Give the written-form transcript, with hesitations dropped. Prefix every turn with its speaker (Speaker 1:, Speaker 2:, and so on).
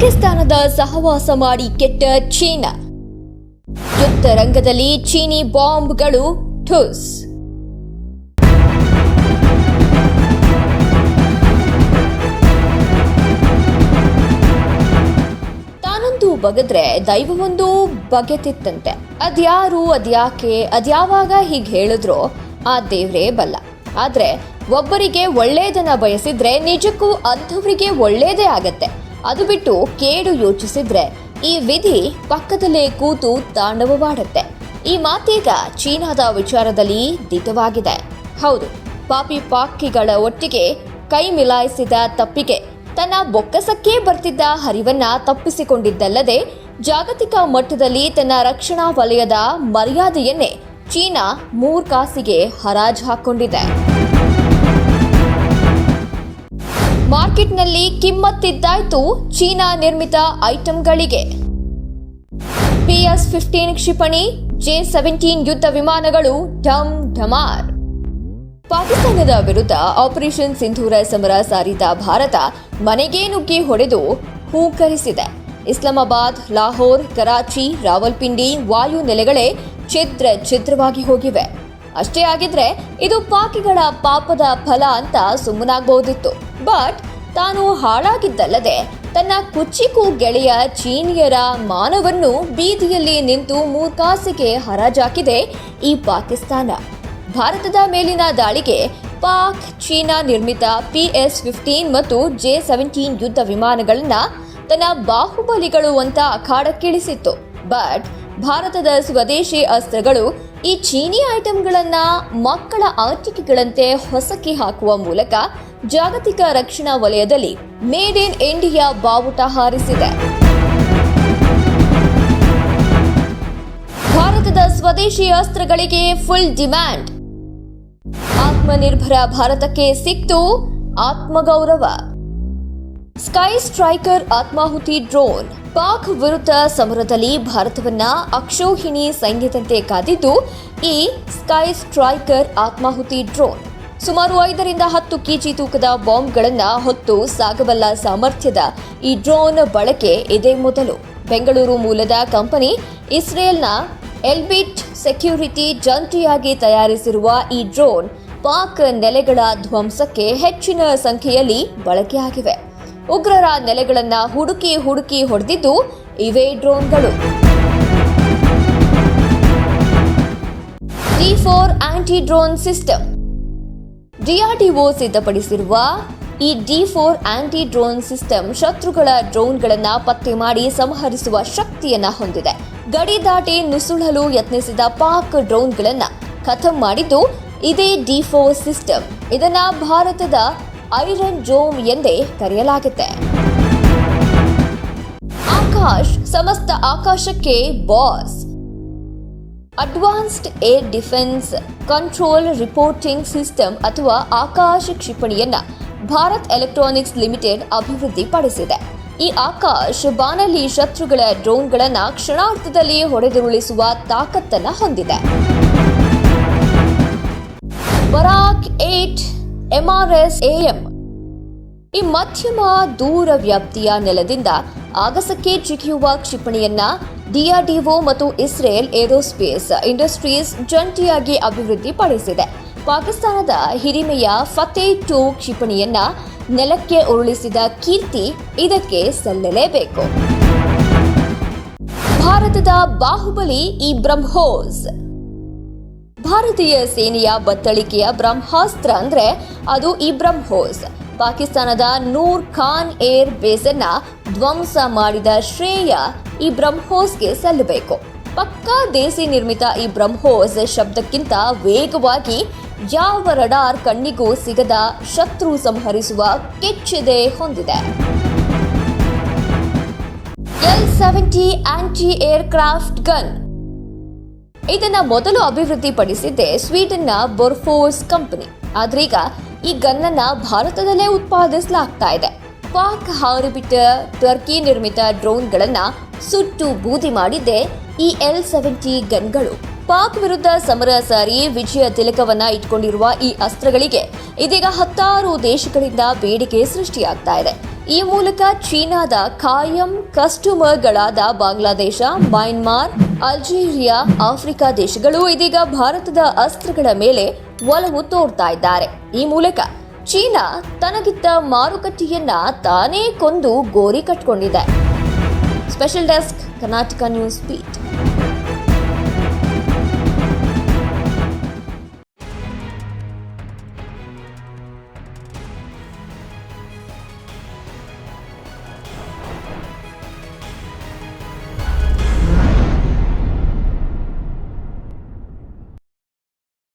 Speaker 1: ಪಾಕಿಸ್ತಾನದ ಸಹವಾಸ ಮಾಡಿ ಕೆಟ್ಟ ಚೀನಾ. ಯುದ್ಧ ರಂಗದಲ್ಲಿ ಚೀನಿ ಬಾಂಬ್ಗಳು ಠುಸ್. ತಾನೊಂದು ಬಗೆದ್ರೆ ದೈವವೊಂದು ಬಗೆತಿತ್ತಂತೆ. ಅದ್ಯಾರು, ಅದ್ಯಾಕೆ, ಅದ್ಯಾವಾಗ ಹೀಗೆ ಹೇಳಿದ್ರೋ ಆ ದೇವ್ರೇ ಬಲ್ಲ. ಆದ್ರೆ ಒಬ್ಬರಿಗೆ ಒಳ್ಳೇದನ್ನ ಬಯಸಿದ್ರೆ ನಿಜಕ್ಕೂ ಅಂಥವರಿಗೆ ಒಳ್ಳೇದೇ ಆಗತ್ತೆ. ಅದು ಬಿಟ್ಟು ಕೇಡು ಯೋಚಿಸಿದ್ರೆ ಈ ವಿಧಿ ಪಕ್ಕದಲ್ಲೇ ಕೂತು ತಾಂಡವವಾಡುತ್ತೆ. ಈ ಮಾತೀಗ ಚೀನಾದ ವಿಚಾರದಲ್ಲಿ ದಿಟವಾಗಿದೆ. ಹೌದು, ಪಾಪಿ ಪಾಕಿಗಳ ಒಟ್ಟಿಗೆ ಕೈ ಮಿಲಾಯಿಸಿದ ತಪ್ಪಿಗೆ ತನ್ನ ಬೊಕ್ಕಸಕ್ಕೆ ಬರ್ತಿದ್ದ ಹರಿವನ್ನ ತಪ್ಪಿಸಿಕೊಂಡಿದ್ದಲ್ಲದೆ ಜಾಗತಿಕ ಮಟ್ಟದಲ್ಲಿ ತನ್ನ ರಕ್ಷಣಾ ವಲಯದ ಮರ್ಯಾದೆಯನ್ನೇ ಚೀನಾ ಮೂರ್ಖಾಸಿಗೆ ಹರಾಜು ಹಾಕೊಂಡಿದೆ. ಮಾರ್ಕೆಟ್ನಲ್ಲಿ ಕಿಮ್ಮತ್ತಿದ್ದಾಯ್ತು ಚೀನಾ ನಿರ್ಮಿತ ಐಟಂಗಳಿಗೆ. PS-15 ಕ್ಷಿಪಣಿ, J-17 ಯುದ್ಧ ವಿಮಾನಗಳು ಢಮ್ ಢಮಾರ್. ಪಾಕಿಸ್ತಾನದ ವಿರುದ್ಧ ಆಪರೇಷನ್ ಸಿಂಧೂರ ಸಮರ ಸಾರಿದ ಭಾರತ ಮನೆಗೆ ನುಗ್ಗಿ ಹೊಡೆದು ಹೂಕರಿಸಿದೆ. ಇಸ್ಲಾಮಾಬಾದ್, ಲಾಹೋರ್, ಕರಾಚಿ, ರಾವಲ್ಪಿಂಡಿ ವಾಯು ನೆಲೆಗಳೇ ಛಿದ್ರವಾಗಿ ಹೋಗಿವೆ. ಅಷ್ಟೇ ಆಗಿದ್ರೆ ಇದು ಪಾಕಿಗಳ ಪಾಪದ ಫಲ ಅಂತ ಸುಮ್ಮನಾಗಬಹುದಿತ್ತು. ಬಟ್ ತಾನು ಹಾಳಾಗಿದ್ದಲ್ಲದೆ ತನ್ನ ಕುಚ್ಚಿಕೂ ಗೆಳೆಯ ಚೀನಿಯರ ಮಾನವನ್ನು ಬೀದಿಯಲ್ಲಿ ನಿಂತು ಮೂರ್ಖಾಸಿಗೆ ಹರಾಜಾಕಿದೆ ಈ ಪಾಕಿಸ್ತಾನ. ಭಾರತದ ಮೇಲಿನ ದಾಳಿಗೆ ಪಾಕ್ ಚೀನಾ ನಿರ್ಮಿತ PS-15 ಮತ್ತು J-17 ಯುದ್ಧ ವಿಮಾನಗಳನ್ನ ತನ್ನ ಬಾಹುಬಲಿಗಳು ಅಂತ ಅಖಾಡಕ್ಕಿಳಿಸಿತ್ತು. ಬಟ್ ಭಾರತದ ಸ್ವದೇಶಿ ಅಸ್ತ್ರಗಳು ಈ ಚೀನಿ ಐಟಂಗಳನ್ನ ಮಕ್ಕಳ ಆಟಿಕೆಗಳಂತೆ ಹೊಸಕಿ ಹಾಕುವ ಮೂಲಕ ಜಾಗತಿಕ ರಕ್ಷಣಾ ವಲಯದಲ್ಲಿ ಮೇಡ್ ಇನ್ ಇಂಡಿಯಾ ಬಾವುಟ ಹಾರಿಸಿದೆ. ಭಾರತದ ಸ್ವದೇಶಿ ಅಸ್ತ್ರಗಳಿಗೆ ಫುಲ್ ಡಿಮ್ಯಾಂಡ್. ಆತ್ಮನಿರ್ಭರ ಭಾರತಕ್ಕೆ ಸಿಕ್ತು ಆತ್ಮಗೌರವ. ಸ್ಕೈ ಸ್ಟ್ರೈಕರ್ ಆತ್ಮಾಹುತಿ ಡ್ರೋನ್. ಪಾಕ್ ವಿರುದ್ಧ ಸಮರದಲ್ಲಿ ಭಾರತವನ್ನ ಅಕ್ಷೋಹಿಣಿ ಸೈನ್ಯದಂತೆ ಕಾದಿದ್ದು ಈ ಸ್ಕೈ ಸ್ಟ್ರೈಕರ್ ಆತ್ಮಾಹುತಿ ಡ್ರೋನ್. ಸುಮಾರು 5-10 kg ತೂಕದ ಬಾಂಬ್ಗಳನ್ನು ಹೊತ್ತು ಸಾಗಬಲ್ಲ ಸಾಮರ್ಥ್ಯದ ಈ ಡ್ರೋನ್ ಬಳಕೆ ಇದೇ ಮೊದಲು. ಬೆಂಗಳೂರು ಮೂಲದ ಕಂಪನಿ ಇಸ್ರೇಲ್ನ ಎಲ್ಬಿಟ್ ಸೆಕ್ಯೂರಿಟಿ ಜಂಟಿಯಾಗಿ ತಯಾರಿಸಿರುವ ಈ ಡ್ರೋನ್ ಪಾಕ್ ನೆಲೆಗಳ ಧ್ವಂಸಕ್ಕೆ ಹೆಚ್ಚಿನ ಸಂಖ್ಯೆಯಲ್ಲಿ ಬಳಕೆಯಾಗಿವೆ. ಉಗ್ರರ ನೆಲೆಗಳನ್ನ ಹುಡುಕಿ ಹೊಡೆದಿದ್ದು ಇವೇ ಡ್ರೋನ್ಗಳು. D4 anti drone system. DRDO ಸಿದ್ಧಪಡಿಸಿರುವ ಈ D4 ಆಂಟಿ ಡ್ರೋನ್ ಸಿಸ್ಟಮ್ ಶತ್ರುಗಳ ಡ್ರೋನ್ಗಳನ್ನ ಪತ್ತೆ ಮಾಡಿ ಸಂಹರಿಸುವ ಶಕ್ತಿಯನ್ನ ಹೊಂದಿದೆ. ಗಡಿ ದಾಟಿ ನುಸುಳಲು ಯತ್ನಿಸಿದ ಪಾಕ್ ಡ್ರೋನ್ಗಳನ್ನ ಖತಮ್ ಮಾಡಿದ್ದು ಇದೇ D4 ಸಿಸ್ಟಮ್. ಇದನ್ನ ಭಾರತದ ಐರನ್ ಜೋಮ್ ಎಂದೇ ಕರೆಯಲಾಗುತ್ತೆ. ಆಕಾಶ್ ಸಮಸ್ತ ಆಕಾಶಕ್ಕೆ boss. Advanced air defence control reporting system ಅಥವಾ ಆಕಾಶ್ ಕ್ಷಿಪಣಿಯನ್ನ ಭಾರತ್ ಎಲೆಕ್ಟ್ರಾನಿಕ್ಸ್ ಲಿಮಿಟೆಡ್ ಅಭಿವೃದ್ಧಿಪಡಿಸಿದೆ. ಈ ಆಕಾಶ್ ಬಾನಲ್ಲಿ ಶತ್ರುಗಳ ಡ್ರೋನ್ಗಳನ್ನ ಕ್ಷಣಾರ್ಧದಲ್ಲಿ ಹೊಡೆದುರುಳಿಸುವ ತಾಕತ್ತನ್ನ ಹೊಂದಿದೆ. ಬರಾಕ್ 8 MRS-AM. ಈ ಮಧ್ಯಮ ದೂರ ವ್ಯಾಪ್ತಿಯ ನೆಲದಿಂದ ಆಗಸಕ್ಕೆ ಜಿಗಿಯುವ ಕ್ಷಿಪಣಿಯನ್ನ DRDO ಮತ್ತು ಇಸ್ರೇಲ್ ಏರೋಸ್ಪೇಸ್ ಇಂಡಸ್ಟ್ರೀಸ್ ಜಂಟಿಯಾಗಿ ಅಭಿವೃದ್ಧಿಪಡಿಸಿದೆ. ಪಾಕಿಸ್ತಾನದ ಹಿರಿಮೆಯ ಫತೇಹ್-2 ಕ್ಷಿಪಣಿಯನ್ನ ನೆಲಕ್ಕೆ ಉರುಳಿಸಿದ ಕೀರ್ತಿ ಇದಕ್ಕೆ ಸಲ್ಲಲೇಬೇಕು. ಭಾರತದ ಬಾಹುಬಲಿ ಈ ಬ್ರಹ್ಮೋಸ್. ಭಾರತೀಯ ಸೇನೆಯ ಬತ್ತಳಿಕೆಯ ಬ್ರಹ್ಮಾಸ್ತ್ರ ಅಂದ್ರೆ ಅದು ಈ ಬ್ರಹ್ಮೋಸ್. ಪಾಕಿಸ್ತಾನದ ನೂರ್ ಖಾನ್ ಏರ್ ಬೇಸ್ ಅನ್ನ ಧ್ವಂಸ ಮಾಡಿದ ಶ್ರೇಯ ಈ ಬ್ರಹ್ಮೋಸ್ಗೆ ಸಲ್ಲಬೇಕು. ಪಕ್ಕಾ ದೇಸಿ ನಿರ್ಮಿತ ಈ ಬ್ರಹ್ಮೋಸ್ ಶಬ್ದಕ್ಕಿಂತ ವೇಗವಾಗಿ ಯಾವ ರಡಾರ್ ಕಣ್ಣಿಗೂ ಸಿಗದ ಶತ್ರು ಸಂಹರಿಸುವ ಕೆಚ್ಚೆದೆ ಹೊಂದಿದೆ. L-70 aunty air craft gun. ಇದನ್ನ ಮೊದಲು ಅಭಿವೃದ್ಧಿಪಡಿಸಿದ್ದೆ ಸ್ವೀಡನ್ನ ಬೋರ್ಫೋರ್ಸ್ ಕಂಪನಿ. ಆದ್ರೀಗ ಈ ಗನ್ನನ್ನ ಭಾರತದಲ್ಲೇ ಉತ್ಪಾದಿಸಲಾಗ್ತಾ ಇದೆ. ಪಾಕ್ ಹಾರಿಬಿಟ್ಟ ಟರ್ಕಿ ನಿರ್ಮಿತ ಡ್ರೋನ್ಗಳನ್ನ ಸುಟ್ಟು ಬೂದಿ ಮಾಡಿದ್ದೆ ಈ L-70 ಗನ್ಗಳು. ಪಾಕ್ ವಿರುದ್ಧ ಸಮರ ಸಾರಿ ವಿಜಯ ತಿಲಕವನ್ನ ಇಟ್ಕೊಂಡಿರುವ ಈ ಅಸ್ತ್ರಗಳಿಗೆ ಇದೀಗ 10 ದೇಶಗಳಿಂದ ಬೇಡಿಕೆ ಸೃಷ್ಟಿಯಾಗ್ತಾ ಇದೆ. ಈ ಮೂಲಕ ಚೀನಾದ ಖಾಯಂ ಕಸ್ಟಮರ್ಗಳಾದ ಬಾಂಗ್ಲಾದೇಶ, ಮಯನ್ಮಾರ್, ಅಲ್ಜೀರಿಯಾ, ಆಫ್ರಿಕಾ ದೇಶಗಳು ಇದೀಗ ಭಾರತದ ಅಸ್ತ್ರಗಳ ಮೇಲೆ ಒಲವು ತೋರ್ತಾ ಇದ್ದಾರೆ. ಈ ಮೂಲಕ ಚೀನಾ ತನಗಿದ್ದ ಮಾರುಕಟ್ಟೆಯನ್ನ ತಾನೇ ಕೊಂದು ಗೋರಿ ಕಟ್ಕೊಂಡಿದೆ. Special desk, Karnataka news beet.